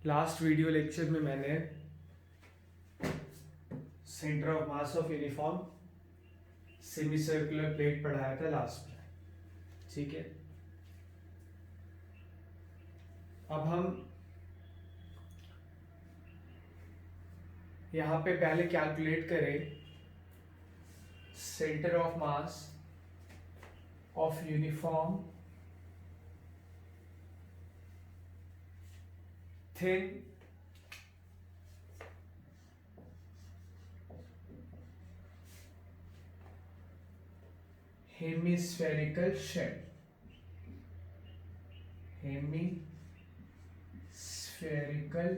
Last video lecture में मैंने centre of mass of uniform semi circular plate पढ़ाया था लास्ट में, ठीक है। अब हम यहाँ पे पहले कैलकुलेट करें centre of mass of uniform thin hemispherical shell, hemispherical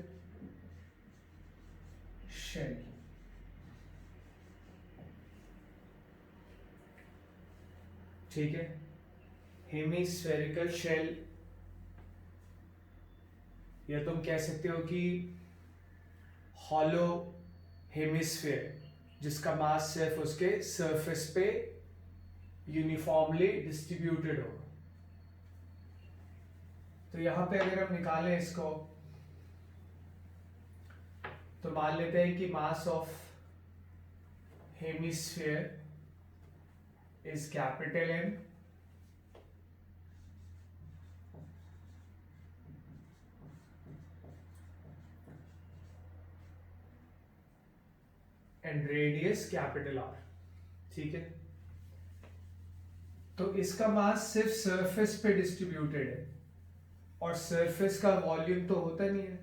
shell. ठीक है, हेमिस्फेरिकल शेल, या तुम कह सकते हो कि हॉलो हेमिस्फेयर, जिसका मास सिर्फ उसके सरफेस पे यूनिफॉर्मली डिस्ट्रीब्यूटेड हो। तो यहां पे अगर हम निकालें इसको तो मान लेते हैं कि mass of hemisphere is capital M and radius capital R, ठीक है। तो इसका मास सिर्फ सरफेस पे डिस्ट्रीब्यूटेड है, और सरफेस का वॉल्यूम तो होता नहीं है,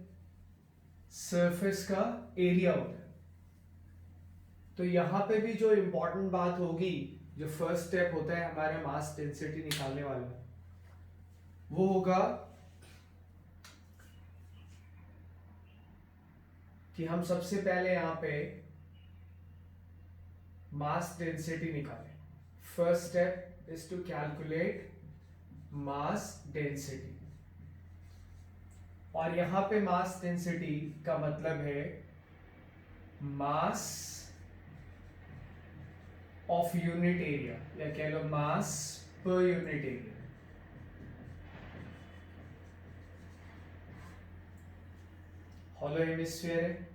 सरफेस का एरिया होता है। तो यहां पे भी जो इंपॉर्टेंट बात होगी, जो फर्स्ट स्टेप होता है हमारे मास डेंसिटी निकालने वाला, वो होगा कि हम सबसे पहले यहां पे मास डेंसिटी निकालें। First step is to calculate mass density, और यहां पे मास डेंसिटी का मतलब है मास ऑफ यूनिट एरिया, या कह लो मास पर यूनिट एरिया। हॉलो हेमिस्फीयर है,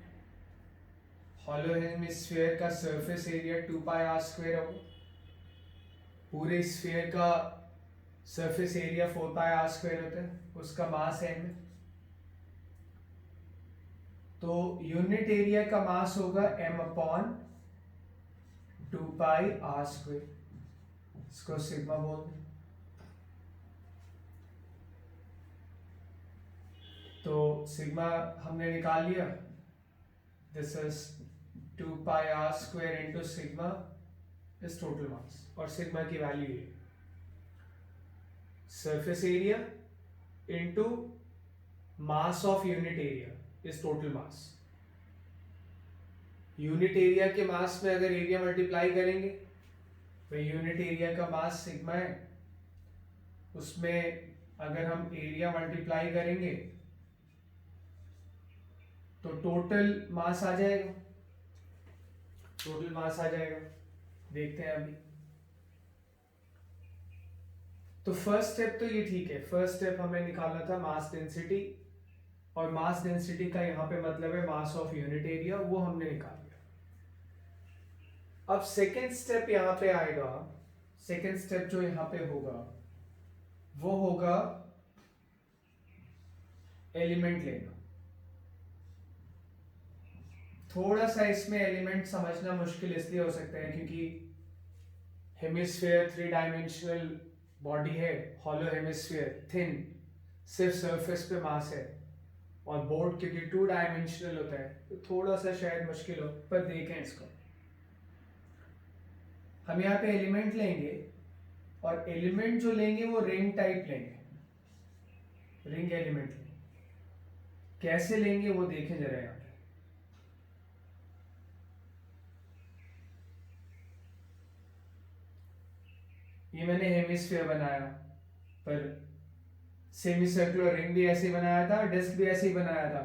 हॉलो हेमिस्फीयर का सरफेस एरिया 2πr² होगा, पूरे स्फीयर का सरफेस एरिया 4πr² होता है, उसका मास m है। तो यूनिट एरिया का मास होगा m/2πr², इसको सिग्मा बोलते हैं। तो सिग्मा हमने निकाल लिया, this is 2πr² into sigma is total mass, और सिग्मा की वैल्यू है surface area into mass of unit area is total mass. Unit area के मास में अगर एरिया मल्टीप्लाई करेंगे, तो यूनिट एरिया का मास सिग्मा है, उसमें अगर हम एरिया मल्टीप्लाई करेंगे तो टोटल मास आ जाएगा, टोटल मास आ जाएगा। देखते हैं अभी। तो फर्स्ट स्टेप तो ये ठीक है, फर्स्ट स्टेप हमें निकालना था मास डेंसिटी, और मास डेंसिटी का यहां पे मतलब है मास ऑफ यूनिट एरिया, वो हमने निकाल लिया। अब सेकेंड स्टेप यहां पे आएगा, सेकेंड स्टेप जो यहां पे होगा वो होगा एलिमेंट लेना। थोड़ा सा इसमें एलिमेंट समझना मुश्किल इसलिए हो सकता है क्योंकि हेमिस्फीयर 3 डायमेंशनल बॉडी है, हॉलो हेमिस्फीयर थिन, सिर्फ सरफेस पे मास है, और बोर्ड क्योंकि 2 डायमेंशनल होता है तो थोड़ा सा शायद मुश्किल हो, पर देखें इसको। हम यहाँ पे एलिमेंट लेंगे, और एलिमेंट जो लेंगे वो रिंग टाइप लेंगे, रिंग एलिमेंट लेंगे। कैसे लेंगे वो देखें जरा यहाँ पे। ये मैंने हेमिस्फीयर बनाया, पर सेमी सर्कुलर रिंग भी ऐसे ही बनाया था, डिस्क भी ऐसे ही बनाया था।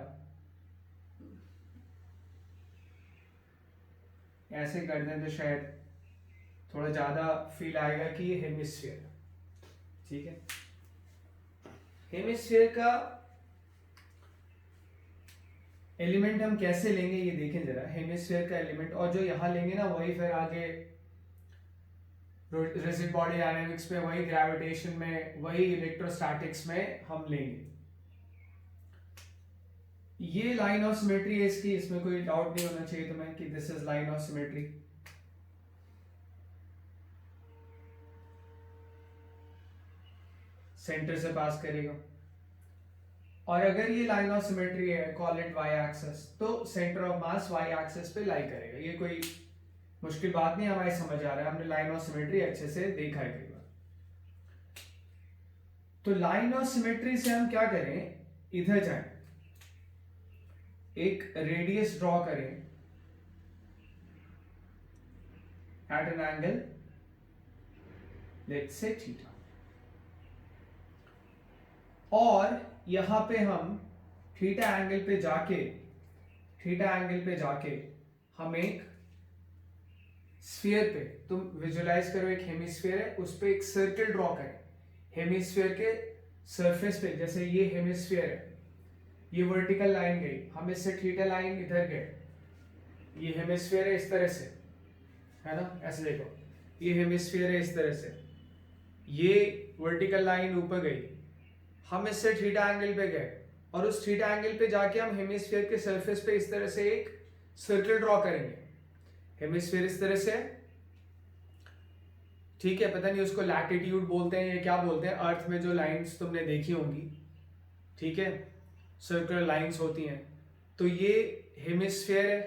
ऐसे कर दें तो शायद थोड़ा ज्यादा फील आएगा कि ये हेमिस्फीयर, ठीक है। हेमिस्फीयर का एलिमेंट हम कैसे लेंगे ये देखें जरा, हेमिस्फीयर का एलिमेंट, और जो यहाँ लेंगे ना वही फिर आगे रिजिड बॉडी डायनामिक्स में, वही ग्रेविटेशन में, वही इलेक्ट्रोस्टैटिक्स में हम लेंगे। ये लाइन ऑफ सिमेट्री है इसकी, इसमें कोई डाउट नहीं होना चाहिए तुम्हें कि this is line of symmetry. Centre से पास करेगा, और अगर ये लाइन ऑफ सिमेट्री है, कॉल इट वाई एक्सिस, तो centre of mass Y axis पे लाई करेगा। ये कोई मुश्किल बात नहीं, हमारे समझ आ रहा है, हमने लाइन ऑफ सिमेट्री अच्छे से देखा है कई बार। तो लाइन ऑफ सिमेट्री से हम क्या करें, इधर जाएं, एक रेडियस ड्रॉ करें at an angle let's say theta, और यहां पे हम थीटा एंगल पे जाके हम एक स्फीयर पे, तुम विजुलाइज करो एक हेमिस्फीयर है, उस पे एक सर्कल ड्रॉ करें हेमिस्फीयर के सरफेस पे। जैसे ये हेमिस्फीयर है, ये वर्टिकल लाइन गई, हम इससे थीटा लाइन इधर गए, ये हेमिस्फीयर है इस तरह से, है ना, ऐसे देखो, ये हेमिस्फीयर है इस तरह से, ये वर्टिकल लाइन ऊपर गई, हम इससे थीटा एंगल पे गए, और उस थीटा एंगल पे जाके हम हेमिस्फीयर के सरफेस पे इस तरह से एक सर्कल ड्रॉ करेंगे। हेमिस्फीयर इस तरह से, ठीक है, पता नहीं उसको लैटिट्यूड बोलते हैं या क्या बोलते हैं, अर्थ में जो लाइंस तुमने देखी होंगी, ठीक है, सर्कुलर लाइंस होती हैं, तो ये हेमिस्फीयर है,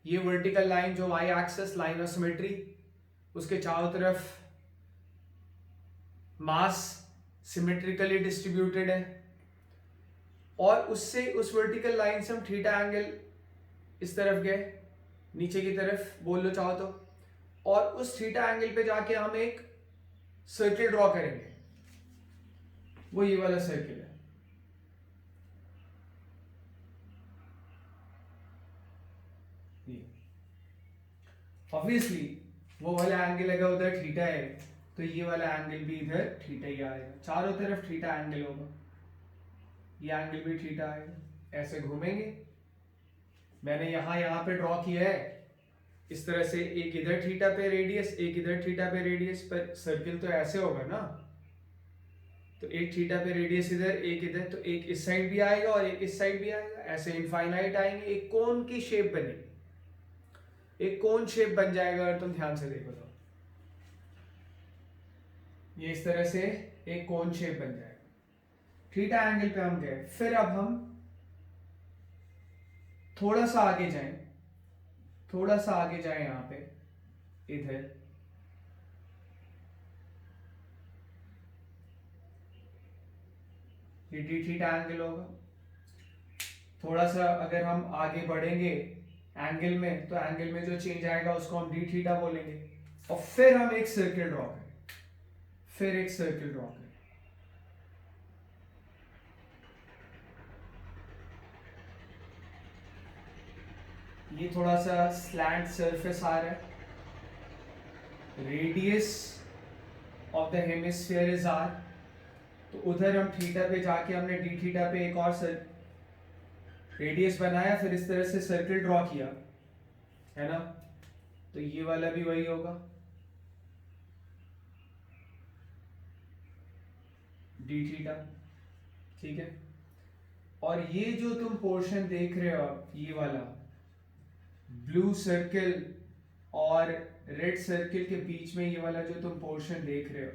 ये वर्टिकल लाइन जो Y axis line of symmetry, उसके चारों तरफ मास सिमेट्रिकली डिस्ट्रीब्यूटेड है, और उससे उस वर्टिकल लाइन से हम थीटा एंगल इस तरफ गए, नीचे की तरफ बोल लो चाहो तो, और उस थीटा एंगल पे जाके हम एक सर्किल ड्रॉ करेंगे, वो ये वाला सर्किल है। ऑब्वियसली वो वाला एंगल अगर उधर थीटा है, तो ये वाला एंगल भी इधर थीटा ही आएगा, चारों तरफ थीटा एंगल होगा, ये एंगल भी थीटा आएगा, ऐसे घूमेंगे। मैंने यहाँ पे ड्रॉ किया है इस तरह से, एक इधर थीटा पे रेडियस, एक इधर थीटा पे रेडियस, पर सर्किल तो ऐसे होगा ना, तो एक थीटा पे रेडियस इधर, एक इधर, तो एक इस साइड भी आएगा और एक इस साइड भी आएगा, ऐसे इनफाइनाइट आएंगे, एक कोन की शेप बनेगी, एक कोन शेप बन जाएगा अगर तुम ध्यान से देखो तो, ये इस तरह से एक कोन शेप बन जाएगा। थीटा एंगल पे हम गए, फिर अब हम थोड़ा सा आगे जाएं यहां पे, इधर ये डी थीटा एंगल होगा। थोड़ा सा अगर हम आगे बढ़ेंगे एंगल में, तो एंगल में जो चेंज आएगा उसको हम डी थीटा बोलेंगे, और फिर हम एक सर्किल ड्रॉ करें, ये थोड़ा सा स्लैंट सरफेस आ रहा है, radius of the hemisphere is R, तो उधर हम थीटा पे जाके हमने डी थीटा पे एक और रेडियस बनाया, फिर इस तरह से सर्किल ड्रॉ किया, है ना, तो ये वाला भी वही होगा, डी थीटा, ठीक है। और ये जो तुम पोर्शन देख रहे हो, ये वाला ब्लू सर्किल और रेड सर्किल के बीच में ये वाला जो तुम पोर्शन देख रहे हो,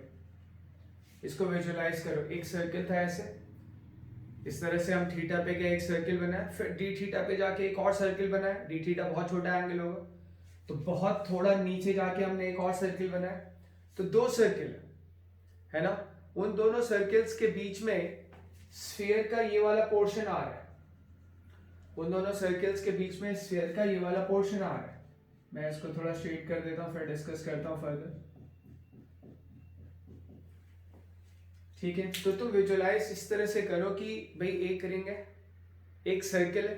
इसको विजुलाइज करो। एक सर्किल था ऐसे, इस तरह से हम थीटा पे गए, एक सर्किल बनाया, फिर डी थीटा पे जाके एक और सर्किल बनाया, डी थीटा बहुत छोटा एंगल होगा, तो बहुत थोड़ा नीचे जाके हमने एक और सर्किल बनाया, तो दो सर्किल है ना, उन दोनों सर्किल्स के बीच में स्फीयर का ये वाला पोर्शन आ रहा है, उन दोनों सर्किल्स के बीच में स्फीयर का ये वाला पोर्शन आ रहा है। मैं इसको थोड़ा स्ट्रेट कर देता हूं, फिर डिस्कस करता हूं फर्दर, ठीक है। तो तुम विजुलाइज इस तरह से करो कि भाई एक रिंग है, एक सर्किल है,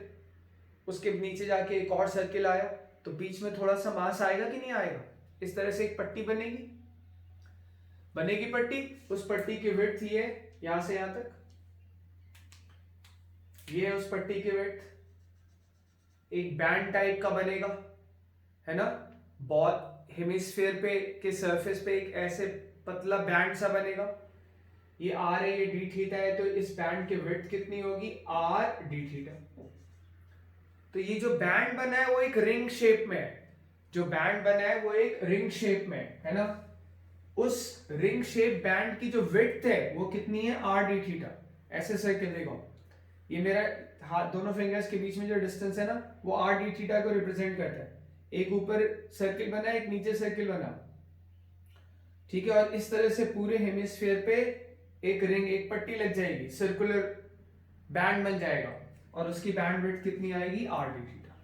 उसके नीचे जाके एक और सर्किल आया, तो बीच में थोड़ा सा मास आएगा कि नहीं आएगा, इस तरह से एक पट्टी बनेगी पट्टी, उस पट्टी की विड्थ ये यहां से यहां तक, ये है उस पट्टी की विड्थ, एक बैंड टाइप का बनेगा, है ना। बॉल हेमिस्फीयर पे के सरफेस पे एक ऐसे पतला बैंड सा बनेगा। ये आर है, ये डी थीटा है, तो इस बैंड की विड्थ कितनी होगी, आर डी थीटा। तो ये जो बैंड बना है वो एक रिंग शेप में है, जो बैंड बना है वो एक रिंग शेप में है ना। उस रिंग शेप बैंड की जो विड्थ है वो कितनी है, आर डी थीटा। ऐसे सर्किल देखो, ये मेरा हाथ दोनों फिंगर्स के बीच में जो डिस्टेंस है ना वो आर डी थीटा को रिप्रेजेंट करता है। एक ऊपर सर्किल बना, एक नीचे सर्किल बना, ठीक है। और इस तरह से पूरे हेमिस्फीयर पे एक रिंग, एक पट्टी लग जाएगी, सर्कुलर बैंड बन जाएगा, और उसकी बैंड विड्थ कितनी आएगी, आर डी थीटा।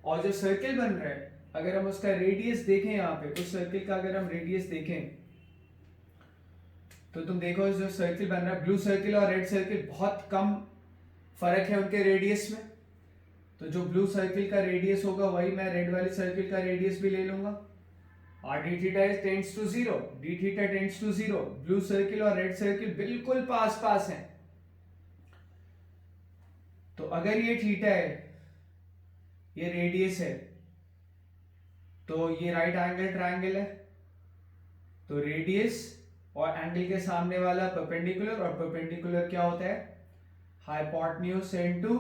और जो सर्किल बन रहा है, अगर हम उसका रेडियस देखें, यहाँ पे उस सर्किल का अगर हम रेडियस देखें तो तुम देखो जो सर्किल बन रहा है, ब्लू सर्किल और रेड सर्किल, बहुत कम फर्क है उनके रेडियस में। तो जो ब्लू सर्किल का रेडियस होगा वही मैं रेड वाली सर्किल का रेडियस भी ले लूंगा। R D theta tends to zero, D theta tends to zero. Blue circle और रेड सर्किल बिल्कुल पास पास हैं। तो अगर ये थीटा है, ये रेडियस है, तो ये राइट एंगल ट्रायंगल है। तो रेडियस और एंगल के सामने वाला परपेंडिकुलर, और परपेंडिकुलर क्या होता है, हाइपोटेन्यूज इनटू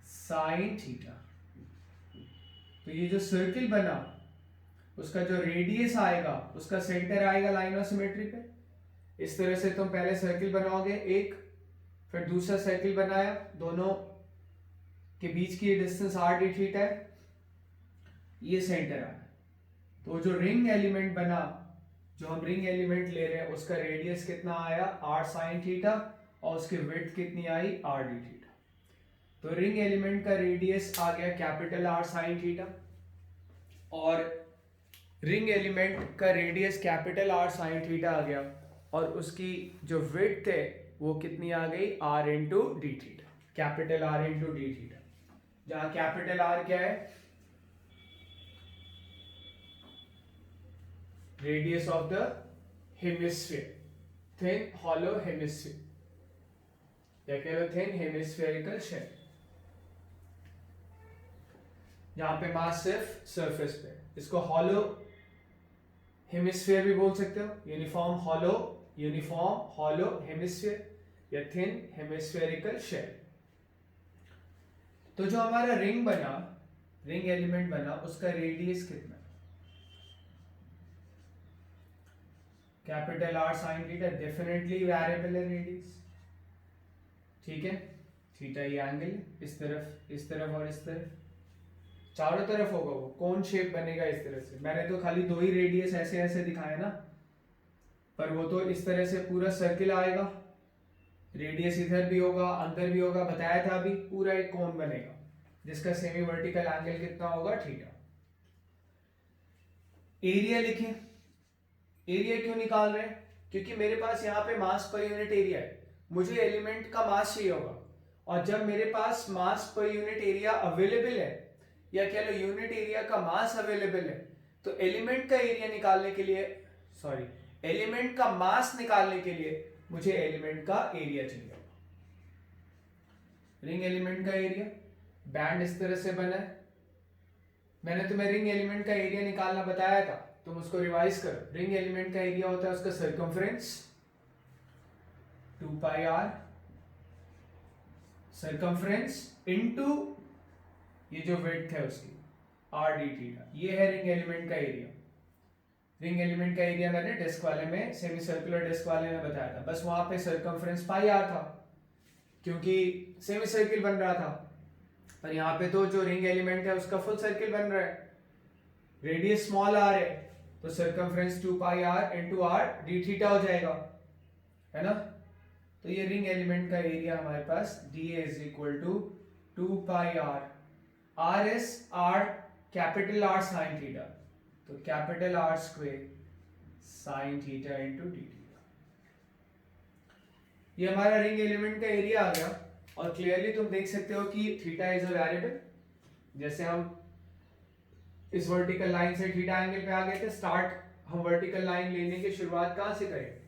साइन थीटा। तो ये जो सर्किल बना उसका जो रेडियस आएगा उसका सेंटर आएगा लाइन ऑफ सिमेट्री पे। इस तरह से तुम पहले सर्किल बनाओगे एक, फिर दूसरा सर्किल बनाया, दोनों के बीच की डिस्टेंस आर डी थीटा है, ये सेंटर आया। तो जो रिंग एलिमेंट बना, जो हम रिंग एलिमेंट ले रहे हैं, उसका रेडियस कितना आया, आर साइन थीटा, और उसकी विड्थ कितनी आई, आर डी थीटा। तो रिंग एलिमेंट का रेडियस आ गया कैपिटल आर साइन थीटा, और रिंग एलिमेंट का radius capital R sine theta आ गया, और उसकी जो विड्थ है वो कितनी आ गई, R into D theta, capital R into D theta. जहां कैपिटल आर क्या है, radius of the hemisphere, thin hollow hemisphere, या कह लो थिन हेमिस्फेरिकल शेल, जहां पे मास सिर्फ सरफेस पे। इसको हॉलो हेमिस्फीयर भी बोल सकते हो, यूनिफॉर्म हॉलो हेमिस्फीयर या थिन हेमिस्फेरिकल शेल। तो जो हमारा रिंग बना, रिंग एलिमेंट बना, उसका रेडियस कितना, capital R sine theta, definitely variable है रेडियस, ठीक है। थीटा ये एंगल, इस तरफ और इस तरफ, चारों तरफ होगा, वो कौन शेप बनेगा इस तरह से। मैंने तो खाली दो ही रेडियस ऐसे ऐसे दिखाए ना, पर वो तो इस तरह से पूरा सर्किल आएगा, रेडियस इधर भी होगा अंदर भी होगा, बताया था अभी, पूरा एक कोन बनेगा जिसका सेमी वर्टिकल एंगल कितना होगा, थीटा। एरिया लिखें, एरिया क्यों निकाल रहे हैं, क्योंकि मेरे पास यहाँ पे मास पर यूनिट एरिया है, मुझे एलिमेंट का मास चाहिए होगा, और जब मेरे पास मास पर यूनिट एरिया अवेलेबल है, या कह लो यूनिट एरिया का मास अवेलेबल है, तो एलिमेंट का एरिया निकालने के लिए, सॉरी, एलिमेंट का मास निकालने के लिए मुझे एलिमेंट का एरिया चाहिए। रिंग एलिमेंट का एरिया, बैंड इस तरह से बना है, मैंने तुम्हें रिंग एलिमेंट का एरिया निकालना बताया था, तुम उसको रिवाइज करो। रिंग एलिमेंट का एरिया होता है उसका circumference 2 pi r, circumference into ये जो विड्थ है उसकी आर डी थीटा, ये है रिंग एलिमेंट का एरिया। रिंग एलिमेंट का एरिया मैंने डिस्क वाले में, सेमी सर्कुलर डिस्क वाले में बताया था, बस वहां पे सर्कमफ्रेंस पाई आर था क्योंकि सेमी सर्किल बन रहा था, पर यहाँ पे तो जो रिंग एलिमेंट है उसका फुल सर्किल बन रहा है, रेडियस स्मॉल आर है, तो circumference 2 pi r into r D theta हो जाएगा, है ना। तो ये रिंग एलिमेंट का एरिया हमारे पास D is equal to 2 pi R, R S R capital R sine theta, तो capital R square sine theta into D theta. ये हमारा रिंग एलिमेंट का एरिया आ गया, और क्लियरली तुम देख सकते हो कि थीटा इज अ वेरिएबल। जैसे हम इस वर्टिकल लाइन से थीटा एंगल पे आ गए थे, स्टार्ट हम वर्टिकल लाइन लेने की शुरुआत कहां से करें,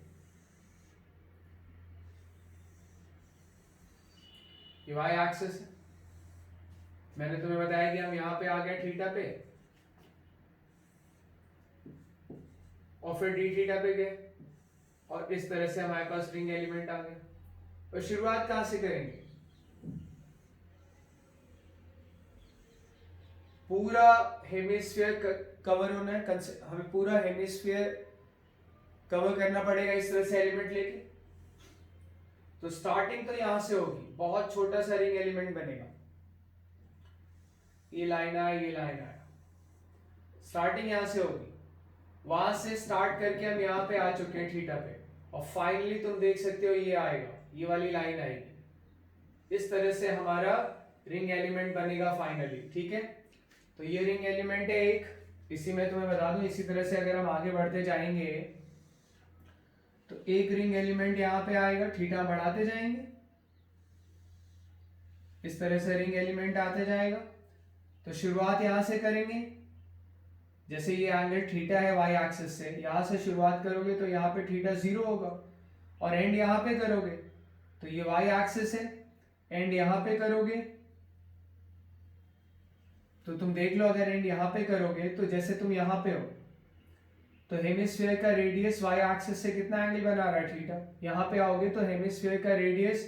ये वाई एक्सिस है, मैंने तुम्हें बताया कि हम यहाँ पे आ गए थीटा पे और फिर डी थीटा पे गए और इस तरह से हमारे पास रिंग एलिमेंट आ गया। और शुरुआत कहां से करेंगे? पूरा हेमिस्फीयर कवर होना है, हमें पूरा हेमिस्फीयर कवर करना पड़ेगा इस तरह से एलिमेंट लेके। तो स्टार्टिंग तो यहां से होगी, बहुत छोटा सा रिंग एलिमेंट बनेगा, ये लाइन आया, ये लाइन आया, स्टार्टिंग यहां से होगी। वहां से स्टार्ट करके हम यहाँ पे आ चुके हैं थीटा पे और फाइनली तुम देख सकते हो ये आएगा, ये वाली लाइन आएगी। इस तरह से हमारा रिंग एलिमेंट बनेगा फाइनली। ठीक है, तो ये रिंग एलिमेंट है एक। इसी में तुम्हें बता दूं, इसी तरह से अगर हम आगे बढ़ते जाएंगे तो एक रिंग एलिमेंट यहाँ पे आएगा, थीटा बढ़ाते जाएंगे, इस तरह से रिंग एलिमेंट आते जाएगा। तो शुरुआत यहां से करेंगे, जैसे ये एंगल थीटा है वाई एक्सिस से, यहां से शुरुआत करोगे तो यहाँ पे थीटा 0 होगा और एंड यहाँ पे करोगे तो ये वाई एक्सिस है, एंड यहाँ पे करोगे तो तुम देख लो, अगर एंड यहाँ पे करोगे तो जैसे तुम यहाँ पे हो तो हेमिस्फीयर का रेडियस वाई एक्सिस से कितना एंगल बना रहा है? थीटा। यहाँ पे आओगे तो हेमिस्फीयर का रेडियस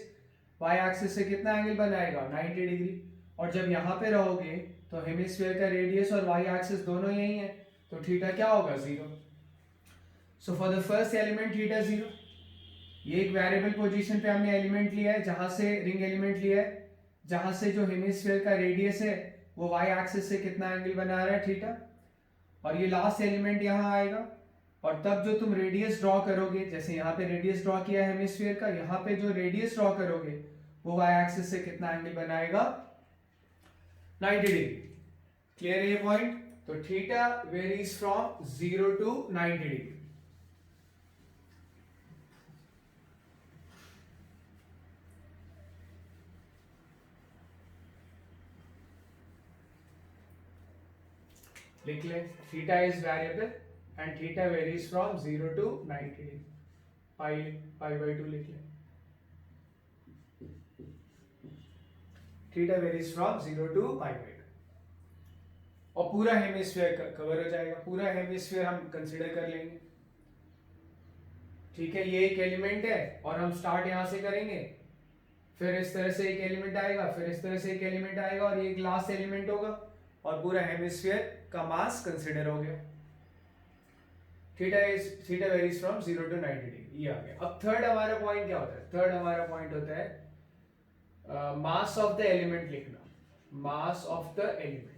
वाई एक्सिस से कितना एंगल बनाएगा? 90 डिग्री। और जब यहाँ पे रहोगे तो हेमिस्फीयर का रेडियस और वाई एक्सिस दोनों यही है, तो थीटा क्या होगा? 0। So for the first element theta 0। ये एक वेरिएबल पोजीशन पे हमने एलिमेंट लिया है, जहां से रिंग एलिमेंट लिया है, जहां से जो हेमिस्फीयर का रेडियस है वो वाई एक्सिस से कितना एंगल बना रहा है? थीटा। और ये लास्ट एलिमेंट यहाँ आएगा और तब जो तुम रेडियस ड्रॉ करोगे, जैसे यहाँ पे रेडियस ड्रॉ किया है हेमिस्फीयर का, यहाँ पे जो रेडियस ड्रॉ करोगे वो वाई एक्सिस से कितना एंगल बनाएगा? 90 डिग्री। क्लियर है ये पॉइंट? तो theta varies from 0 to 90 degree. लिख ले, theta is variable and theta varies from 0 to 90 degree. Pi pi by 2 लिख ले। Theta varies from 0 to pi by 2 और पूरा हेमिस्फीयर कवर हो जाएगा, पूरा हेमिस्फीयर हम कंसीडर कर लेंगे। ठीक है, ये एक एलिमेंट है और हम स्टार्ट यहां से करेंगे, फिर इस तरह से एक एलिमेंट आएगा, फिर इस तरह से एक एलिमेंट आएगा और ये एक लास्ट एलिमेंट होगा और पूरा हेमिस्फीयर का मास कंसीडर हो गया। Theta varies from 0 to 90 degree. ये आ गया। अब थर्ड हमारा पॉइंट क्या होता है? थर्ड हमारा पॉइंट होता है मास ऑफ द एलिमेंट लिखना। मास ऑफ द एलिमेंट,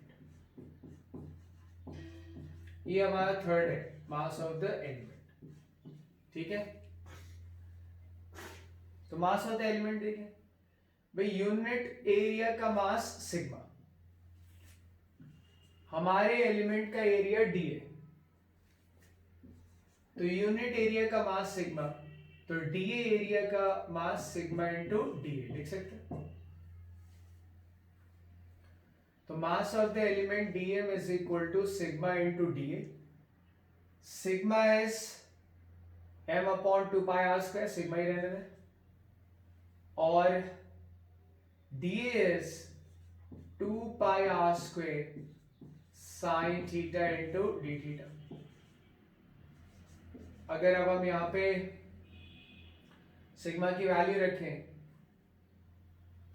ये हमारा थर्ड है, मास ऑफ द एलिमेंट। ठीक है, तो मास ऑफ द एलिमेंट देखें भाई, यूनिट एरिया का मास सिग्मा। हमारे एलिमेंट का एरिया डी है, तो यूनिट एरिया का मास सिग्मा, तो डी एरिया का मास सिग्मा इंटू डी लिख सकते हैं। तो mass of the element dm is equal to sigma into D. Sigma is m upon 2 pi are square, sigma ही रहने दें, और dA is 2 pi are square sine theta into D theta. अगर अब हम यहां पे सिग्मा की वैल्यू रखें,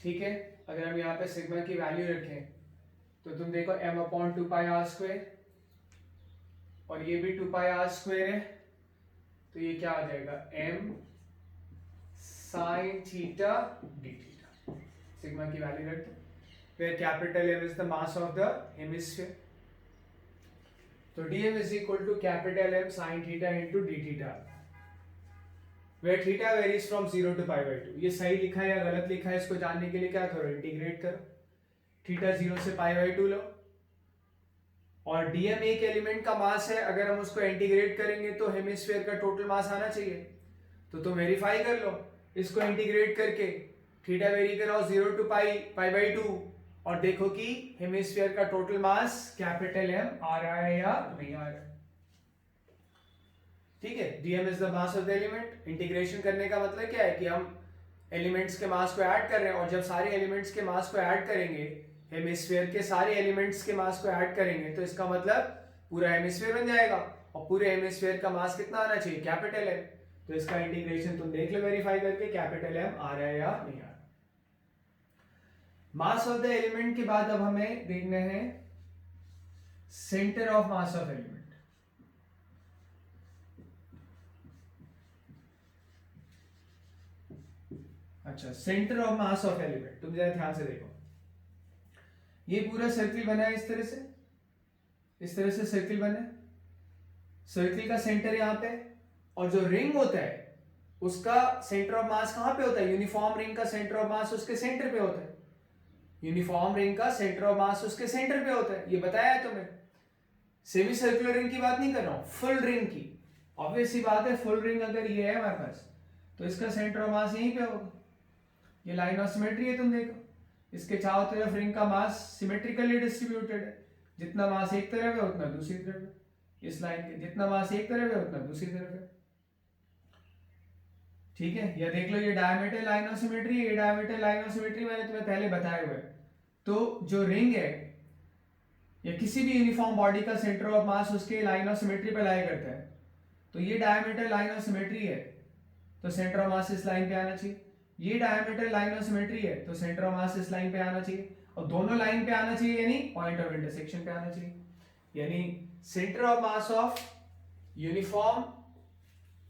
ठीक है, अगर हम यहां पे सिग्मा की वैल्यू रखें तो तुम देखो m upon 2 pi are square और ये भी 2 पाई आर स्क्वायर है, तो ये क्या आ जाएगा? m sine theta d theta. Sigma की वैल्यू रखते हैं, फिर capital M is the mass of the hemisphere, तो dm is equal to capital M sine theta into D theta, where theta varies from 0 to pi by 2। ये सही लिखा है या गलत लिखा है, इसको जानने के लिए क्या करो? इंटीग्रेट करो। थीटा 0 से पाई बाई 2 लो और dm एक एलिमेंट का मास है, अगर हम उसको इंटीग्रेट करेंगे तो हेमिस्फीयर का टोटल मास आना चाहिए। तो तुम वेरीफाई कर लो इसको इंटीग्रेट करके, थीटा वेरी कराओ 0 to पाई बाई 2 और देखो कि हेमिस्फीयर का टोटल मास कैपिटल M आ रहा है या नहीं आ रहा है। ठीक है, dm is the mass of the element. Integration करने का मतलब क्या है कि हम एलिमेंट्स के मास को ऐड कर रहे हैं और जब सारे एलिमेंट्स के मास को ऐड करेंगे हेमिस्फीयर के सारे एलिमेंट्स के मास को ऐड करेंगे तो इसका मतलब पूरा हेमिस्फीयर बन जाएगा, और पूरे हेमिस्फीयर का मास कितना आना चाहिए, कैपिटल एम। तो इसका इंटीग्रेशन तुम देख लो वेरीफाई करके, कैपिटल एम आ रहा है या नहीं आ रहा। मास ऑफ द एलिमेंट के बाद अब हमें देखना है centre of mass of element. अच्छा, centre of mass of element तुम जरा ध्यान से देखो, ये पूरा सर्किल बना है इस तरह से, इस तरह से सर्किल बना है, सर्किल का सेंटर यहां पे, और जो रिंग होता है उसका सेंटर ऑफ मास कहां पे होता है, यूनिफॉर्म रिंग का सेंटर ऑफ मास उसके सेंटर पे होता है, यूनिफॉर्म रिंग का सेंटर ऑफ मास उसके सेंटर पे होता है, ये बताया है तुम्हें। सेमी सर्कुलर रिंग की बात नहीं कर रहा हूं, फुल रिंग की। ऑब्वियस सी बात है, फुल रिंग अगर ये है हमारे पास तो इसका सेंटर ऑफ मास यहीं पे होगा। ये लाइन ऑफ सिमेट्री है, तुम देखो इसके चारों तरफ रिंग का मास सिमेट्रिकली डिस्ट्रीब्यूटेड है, जितना मास एक तरफ है उतना दूसरी तरफ है, इस लाइन के जितना मास एक तरफ है उतना दूसरी तरफ है, ठीक है। या देख लो ये डायमीटर लाइन ऑफ सिमेट्री है, ये डायमीटर लाइन ऑफ सिमेट्री मैंने तुम्हें पहले बताया हुआ है। तो जो रिंग है या किसी भी यूनिफॉर्म बॉडी का सेंटर ऑफ मास उसके लाइन ऑफ सिमेट्री पे लाया करता है, तो ये डायमीटर लाइन ऑफ सिमेट्री है तो सेंटर ऑफ मास इस लाइन पे आना चाहिए, ये डायमीटर लाइन ऑफ सिमेट्री है तो सेंटर ऑफ मास इस लाइन पे आना चाहिए, और दोनों लाइन पे आना चाहिए यानी पॉइंट ऑफ इंटरसेक्शन पे आना चाहिए, यानी centre of mass of uniform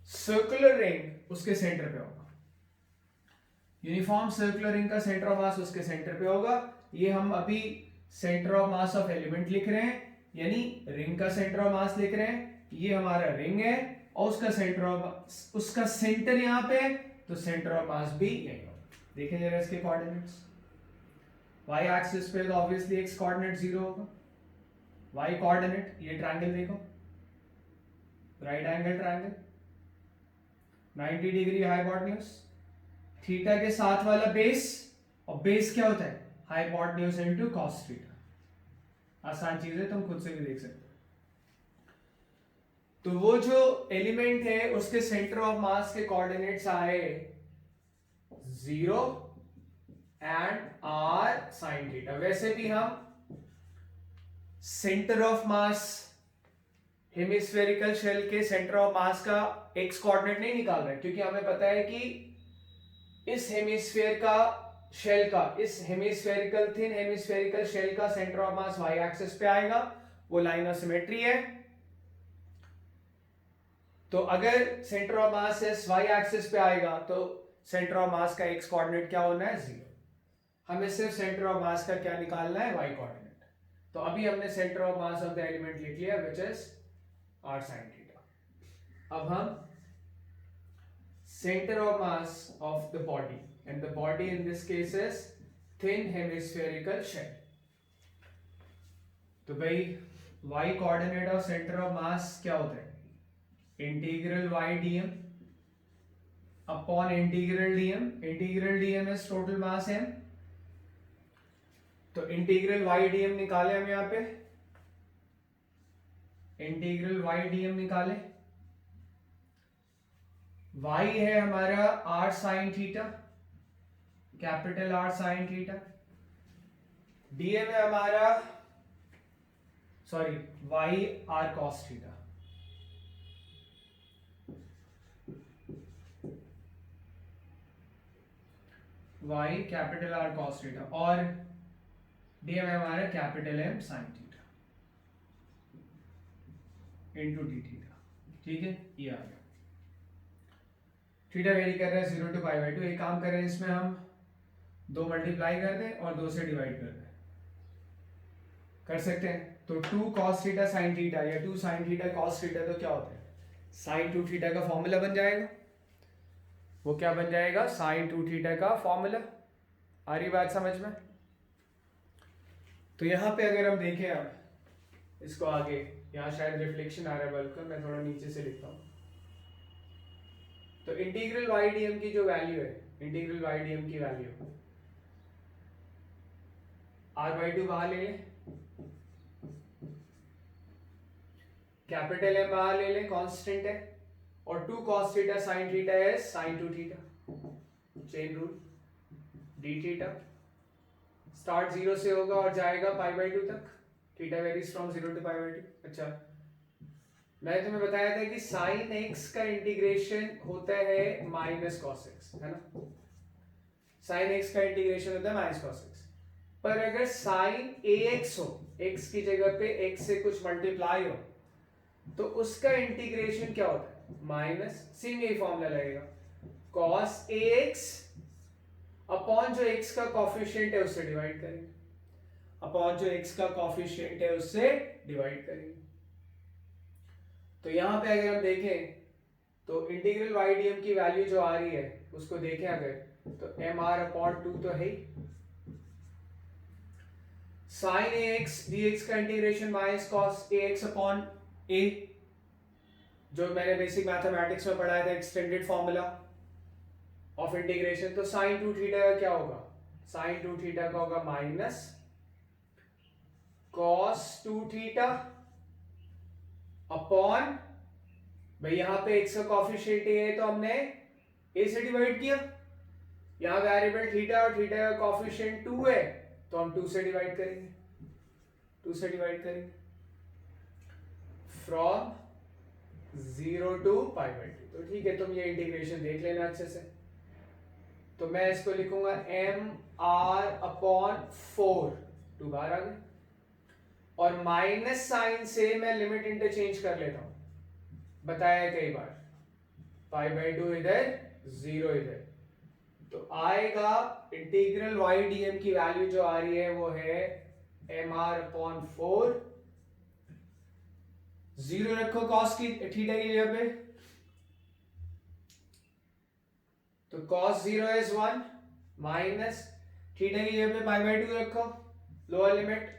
circular ring उसके सेंटर पे होगा, यूनिफॉर्म सर्कुलर रिंग का सेंटर ऑफ मास उसके सेंटर पे होगा। ये हम अभी centre of mass of element लिख रहे हैं, यानी रिंग का सेंटर ऑफ मास लिख रहे हैं, ये हमारा रिंग है और उसका सेंटर ऑफ उसका सेंटर यहां पे, तो सेंटर ऑफ मास भी यही होगा। देखें जरा इसके कोऑर्डिनेट्स, y एक्सिस पे तो ऑब्वियसली x कोऑर्डिनेट 0 होगा, y कोऑर्डिनेट ये ट्रायंगल देखो, right angle triangle 90 degree hypotenuse, theta के साथ वाला बेस, और बेस क्या होता है, हाइपोटेन्यूज इनटू cos थीटा। आसान चीज है, तुम खुद से भी देख सकते हो। तो वो जो एलिमेंट है उसके सेंटर ऑफ मास के कोऑर्डिनेट्स आए 0 एंड r sin थीटा। वैसे भी हम centre of mass hemispherical shell के सेंटर ऑफ मास का x कोऑर्डिनेट नहीं निकाल रहे, क्योंकि हमें पता है कि इस हेमिस्फीयर का शेल का, इस हेमिस्फेरिकल थिन हेमिस्फेरिकल शेल का centre of mass y axis पे आएगा, वो लाइन ऑफ सिमेट्री है। तो अगर सेंटर ऑफ मास इस y एक्सिस पे आएगा तो सेंटर ऑफ मास का x कोऑर्डिनेट क्या होना है, 0। हमें सिर्फ सेंटर ऑफ मास का क्या निकालना है, y कोऑर्डिनेट। तो अभी हमने centre of mass of the element लिख लिया which is r sin theta. अब हम center of mass of the body, and the body in this case is thin hemispherical shell। तो भाई y coordinate of center of mass क्या होता है, integral y dm upon integral dm, integral dm is total mass m, तो integral y dm निकाले हम यहां पे, इंटीग्रल y dm निकाले, y है हमारा r sin theta, capital R sin theta, dm है हमारा sorry y r cos theta, y capital R cos theta, और dm है हमारा capital M sin theta into D theta, ठीक है। ये आ गया, थीटा वेरी कर रहा है 0 to π/2। एक काम करें, इसमें हम 2 मल्टीप्लाई कर दें और 2 से डिवाइड कर दें, कर सकते हैं। तो 2 cos थीटा sin थीटा या 2 sin थीटा cos थीटा, तो क्या होता है, sin 2 थीटा का फॉर्मूला बन जाएगा। वो क्या बन जाएगा, sin 2 थीटा का फॉर्मूला। आ रही बात समझ में। तो यहां पे अगर हम देखें, अब इसको आगे, यहां शायद रिफ्लेक्शन आ रहा है बल्ब का, मैं थोड़ा नीचे से लिखता हूं। तो इंटीग्रल y dm की जो वैल्यू है, इंटीग्रल y dm की वैल्यू r/2 बाहर ले लें, कैपिटल M बाहर ले लें, कांस्टेंट है, और 2 cos थीटा sin थीटा है sin 2 theta, chain rule d theta start 0 से होगा और जाएगा π/2 तक, थीटा वेरीज फ्रॉम 0 टू π/2। अच्छा, मैंने तुम्हें बताया था कि साइन एक्स का इंटीग्रेशन होता है माइनस कॉस एक्स, है ना। साइन एक्स का इंटीग्रेशन होता है माइनस कॉस एक्स। पर अगर साइन ए एक्स हो, एक्स की जगह पे एक्स से कुछ मल्टीप्लाई हो, तो उसका इंटीग्रेशन क्या होता है, माइनस, सेम यही फॉर्मूला लगेगा, कॉस ए एक्स अपॉन जो एक्स का कॉफिशिएंट है उससे डिवाइड करेंगे, अपॉन जो एक्स का कॉफिशिएंट है उससे डिवाइड करेंगे। तो यहां पे अगर हम देखें तो इंटीग्रल वाई डी एम की वैल्यू जो आ रही है उसको देखें अगर, तो एम आर अपॉन 2 तो है ही, साइन ए एक्स डी एक्स का integration minus cos A x upon ए, जो मैंने बेसिक मैथमेटिक्स में पढ़ाया था, एक्सटेंडेड फॉर्मूला ऑफ इंटीग्रेशन। तो साइन 2 थीटा का क्या होगा, साइन 2 थीटा का होगा माइनस कॉस 2 थीटा अपॉन, भाई यहां पे एक्स का कॉफिशिएंट है तो हमने ए से डिवाइड किया, यहां वेरिएबल थीटा और थीटा का कॉफिशिएंट 2 है तो हम 2 से डिवाइड करेंगे, 2 से डिवाइड करेंगे, फ्रॉम 0 टू π/2। तो ठीक है, तुम ये इंटीग्रेशन देख लेना अच्छे से। तो मैं इसको लिखूंगा एम आर अपॉन 4, 2 बार आ गए, और माइनस साइन से मैं लिमिट इंटरचेंज कर लेता हूं, बताया कई बार, π/2 इधर 0 इधर, तो आएगा इंटीग्रल वाई डी एम की वैल्यू जो आ रही है वो है एम आर अपॉन 4, 0 रखो कॉस की थीटा की जगह पे, तो cos 0 इज 1 माइनस थीटा की जगह पे π/2 रखो, लोअर लिमिट,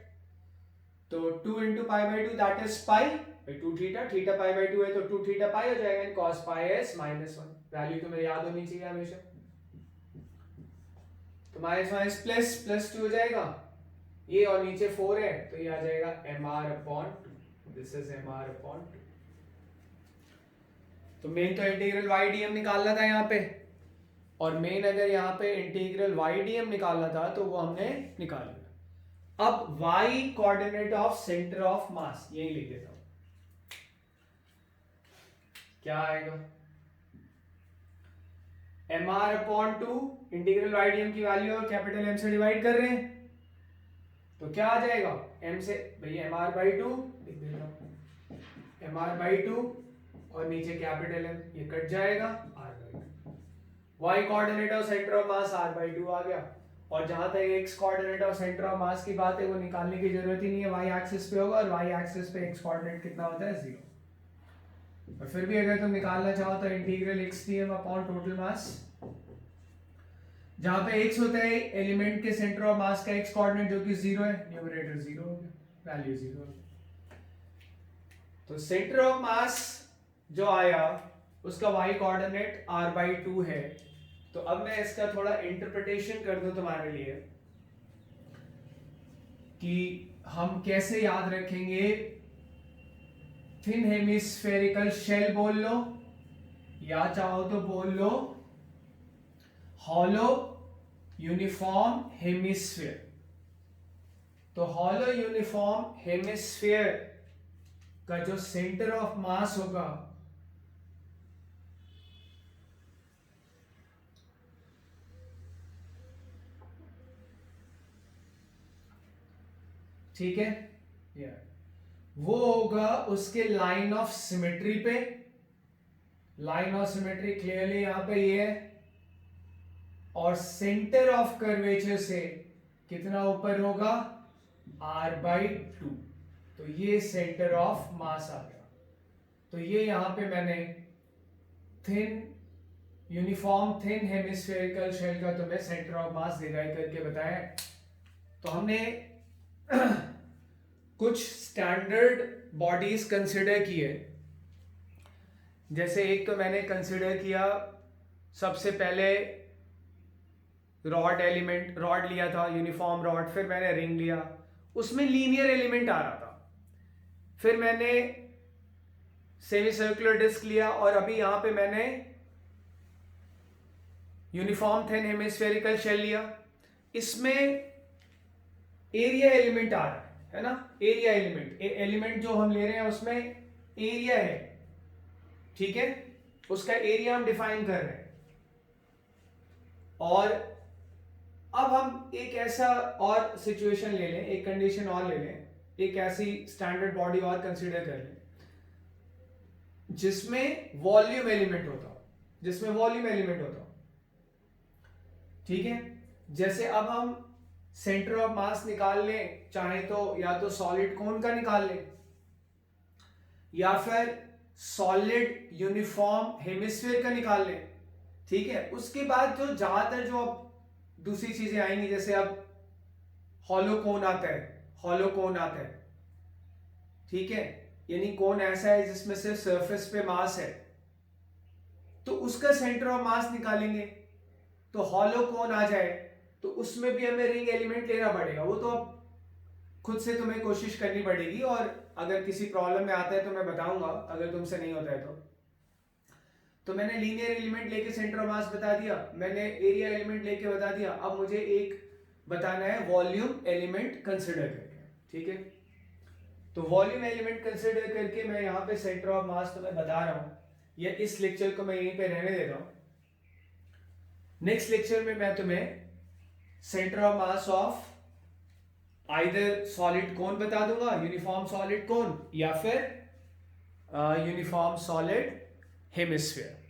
तो 2 into π/2 that is pi, 2 theta, theta π/2 है तो 2 थीटा पाई हो जाएगा, and cos pi is -1, value तुम्हें याद होनी चाहिए हमेशा। तो माइनस माइनस प्लस, प्लस 2 हो जाएगा ये, और नीचे 4 है तो ये आ जाएगा mr upon 2, this is mr upon 2। तो मेन तो इंटीग्रल वाई डी एम निकालना था यहाँ पे, और मेन अगर यहाँ पे इंटीग्रल वाई डी एम निकालना था तो वो हमने निकाल लिया। अब y coordinate of centre of mass, यही लिख देता हूं, क्या आएगा, m r upon 2, integral y d m की वैल्यू और कैपिटल एम से डिवाइड कर रहे हैं तो क्या आ जाएगा, m से भाई एम आर बाई 2 लिख देता हूं, एम आर बाई 2 और नीचे कैपिटल एम, ये कट जाएगा, r by 2, y coordinate of centre of mass r by 2 आ गया। और जहां तक x coordinate of centre of मास की बात है वो निकालने की जरूरत ही नहीं है, y एक्सिस पे होगा, और y एक्सिस पे x कोऑर्डिनेट कितना होता है, 0। और फिर भी अगर तुम निकालना चाहो तो integral x dm upon total mass, जहां पे x होता है एलिमेंट के सेंटर ऑफ मास का x कोऑर्डिनेट जो कि 0 है, न्यूमरेटर 0 हो गया, वैल्यू 0 हो गया। तो सेंटर ऑफ मास जो आया उसका y कोऑर्डिनेट r बाई 2 है। तो अब मैं इसका थोड़ा इंटरप्रिटेशन कर दूं तुम्हारे लिए कि हम कैसे याद रखेंगे। थिन हेमिस्फेरिकल शेल बोल लो, या चाहो तो बोल लो हॉलो यूनिफॉर्म हेमिस्फीयर। तो हॉलो यूनिफॉर्म हेमिस्फीयर का जो सेंटर ऑफ मास होगा ठीक है, वो होगा उसके लाइन ऑफ सिमेट्री पे। लाइन ऑफ सिमेट्री क्लियरली यहां पे ये है, और सेंटर ऑफ कर्वेचर से कितना ऊपर होगा, r बाई 2। तो ये सेंटर ऑफ मास आ गया। तो ये यहां पे मैंने thin uniform thin hemispherical shell का तुम्हें सेंटर ऑफ मास डिराइव करके बताया। तो हमने कुछ स्टैंडर्ड बॉडीज कंसिडर किए, जैसे एक तो मैंने कंसिडर किया सबसे पहले रॉड एलिमेंट, रॉड लिया था यूनिफॉर्म रॉड, फिर मैंने रिंग लिया, उसमें लीनियर एलिमेंट आ रहा था, फिर मैंने सेमी सर्कुलर डिस्क लिया, और अभी यहां पे मैंने यूनिफॉर्म थिन हेमिस्फेरिकल शेल लिया। इसमें एरिया एलिमेंट आ रहा है ना, एरिया एलिमेंट, एलिमेंट जो हम ले रहे हैं उसमें एरिया है, ठीक है, उसका एरिया हम डिफाइन कर रहे हैं। और अब हम एक ऐसा और सिचुएशन ले लें, एक कंडीशन और ले लें, एक ऐसी स्टैंडर्ड बॉडी और कंसीडर कर लें जिसमें वॉल्यूम एलिमेंट होता हो, जिसमें वॉल्यूम एलिमेंट होता हो, ठीक है। जैसे अब हम सेंटर ऑफ मास निकाल लें, चाहे तो या तो सॉलिड कोन का निकाल लें या फिर सॉलिड यूनिफॉर्म हेमिस्फीयर का निकाल लें, ठीक है। उसके बाद जो ज्यादातर जो अब दूसरी चीजें आएंगी, जैसे अब हॉलो कोन आता है, हॉलो कोन आता है, ठीक है, यानी कोन ऐसा है जिसमें सिर्फ सरफेस पे मास है, तो उसका सेंटर ऑफ मास निकालेंगे तो हॉलो कोन आ जाए, तो उसमें भी हमें रिंग एलिमेंट लेना पड़ेगा। वो तो अब खुद से तुम्हें कोशिश करनी पड़ेगी, और अगर किसी प्रॉब्लम में आता है तो मैं बताऊंगा, अगर तुमसे नहीं होता है तो मैंने लीनियर एलिमेंट लेके सेंटर ऑफ मास बता दिया, मैंने एरिया एलिमेंट लेके बता दिया, अब मुझे एक बताना है वॉल्यूम एलिमेंट कंसिडर करके, ठीक है। तो वॉल्यूम एलिमेंट कंसिडर करके मैं यहाँ पे सेंटर ऑफ मास तुम्हें बता रहा हूँ, या इस लेक्चर को मैं यहीं पे रहने देता हूँ। नेक्स्ट लेक्चर में मैं तुम्हें centre of mass of either solid कोन बता दूंगा, यूनिफॉर्म सॉलिड कोन, या फिर यूनिफॉर्म सॉलिड हेमिस्फीयर।